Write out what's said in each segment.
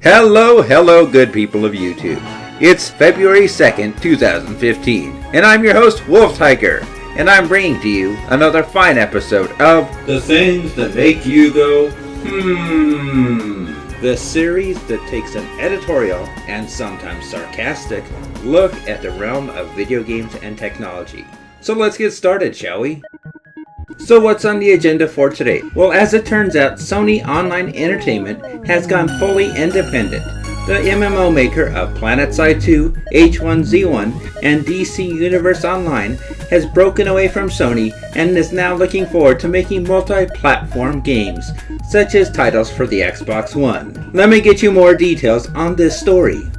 Hello, good people of YouTube. It's February 2nd, 2015, and I'm your host, Wolf Tiger, and I'm bringing to you another fine episode of The Things That Make You Go, the series that takes an editorial, and sometimes sarcastic, look at the realm of video games and technology. So let's get started, shall we? So what's on the agenda for today? Well, as it turns out, Sony Online Entertainment has gone fully independent. The MMO maker of Planetside 2, H1Z1, and DC Universe Online has broken away from Sony and is now looking forward to making multi-platform games, such as titles for the Xbox One. Let me get you more details on this story.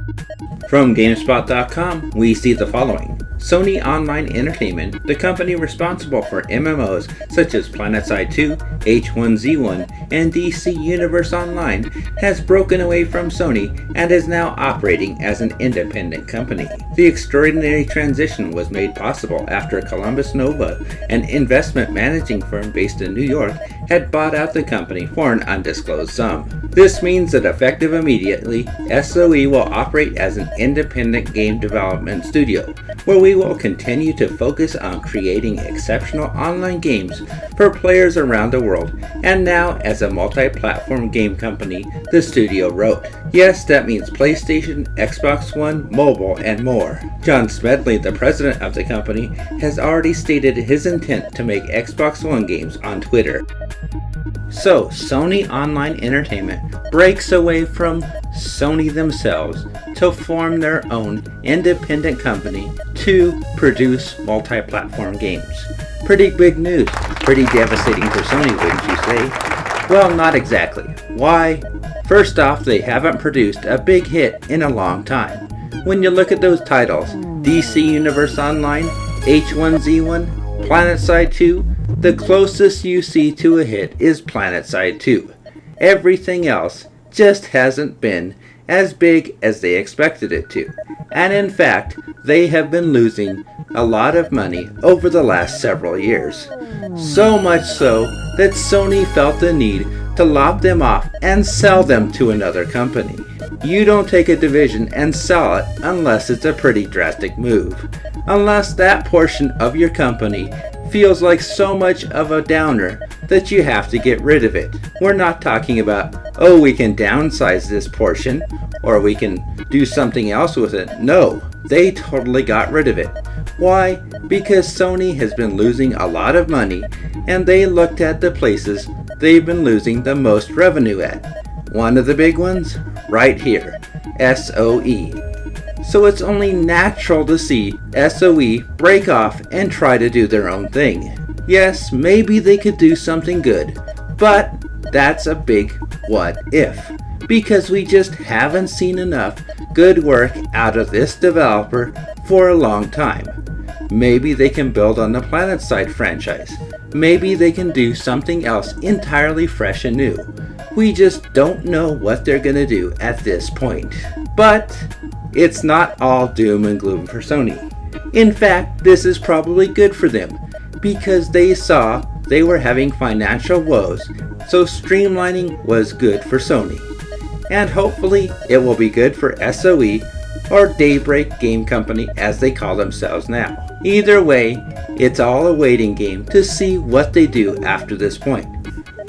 From GameSpot.com, we see the following. Sony Online Entertainment, the company responsible for MMOs such as Planetside 2, H1Z1, and DC Universe Online, has broken away from Sony and is now operating as an independent company. The extraordinary transition was made possible after Columbus Nova, an investment managing firm based in New York, had bought out the company for an undisclosed sum. This means that effective immediately, SOE will operate as an independent game development studio, where we will continue to focus on creating exceptional online games for players around the world, and now as a multi-platform game company, the studio wrote. Yes, that means PlayStation, Xbox One, mobile, and more. John Smedley, the president of the company, has already stated his intent to make Xbox One games on Twitter. So, Sony Online Entertainment breaks away from Sony themselves to form their own independent company to produce multi-platform games. Pretty big news. Pretty devastating for Sony, wouldn't you say? Well, not exactly. Why? First off, they haven't produced a big hit in a long time. When you look at those titles, DC Universe Online, H1Z1, Planetside 2, the closest you see to a hit is Planetside 2. Everything else just hasn't been as big as they expected it to. And in fact, they have been losing a lot of money over the last several years. So much so that Sony felt the need to lop them off and sell them to another company. You don't take a division and sell it unless it's a pretty drastic move. Unless that portion of your company feels like so much of a downer that you have to get rid of it. We're not talking about, oh, we can downsize this portion or we can do something else with it. No, they totally got rid of it. Why? Because Sony has been losing a lot of money and they looked at the places they've been losing the most revenue at. One of the big ones? Right here, SOE. So it's only natural to see SOE break off and try to do their own thing. Yes, maybe they could do something good, but that's a big what if, because we just haven't seen enough good work out of this developer for a long time. Maybe they can build on the Planetside franchise. Maybe they can do something else entirely fresh and new. We just don't know what they're gonna do at this point. But it's not all doom and gloom for Sony. In fact, this is probably good for them because they saw they were having financial woes, so streamlining was good for Sony. And hopefully it will be good for SOE, or Daybreak Game Company as they call themselves now. Either way, it's all a waiting game to see what they do after this point.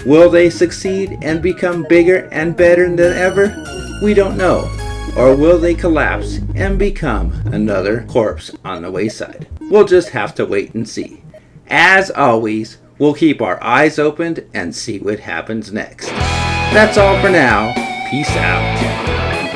Will they succeed and become bigger and better than ever? We don't know. Or will they collapse and become another corpse on the wayside? We'll just have to wait and see. As always, we'll keep our eyes open and see what happens next. That's all for now. Peace out.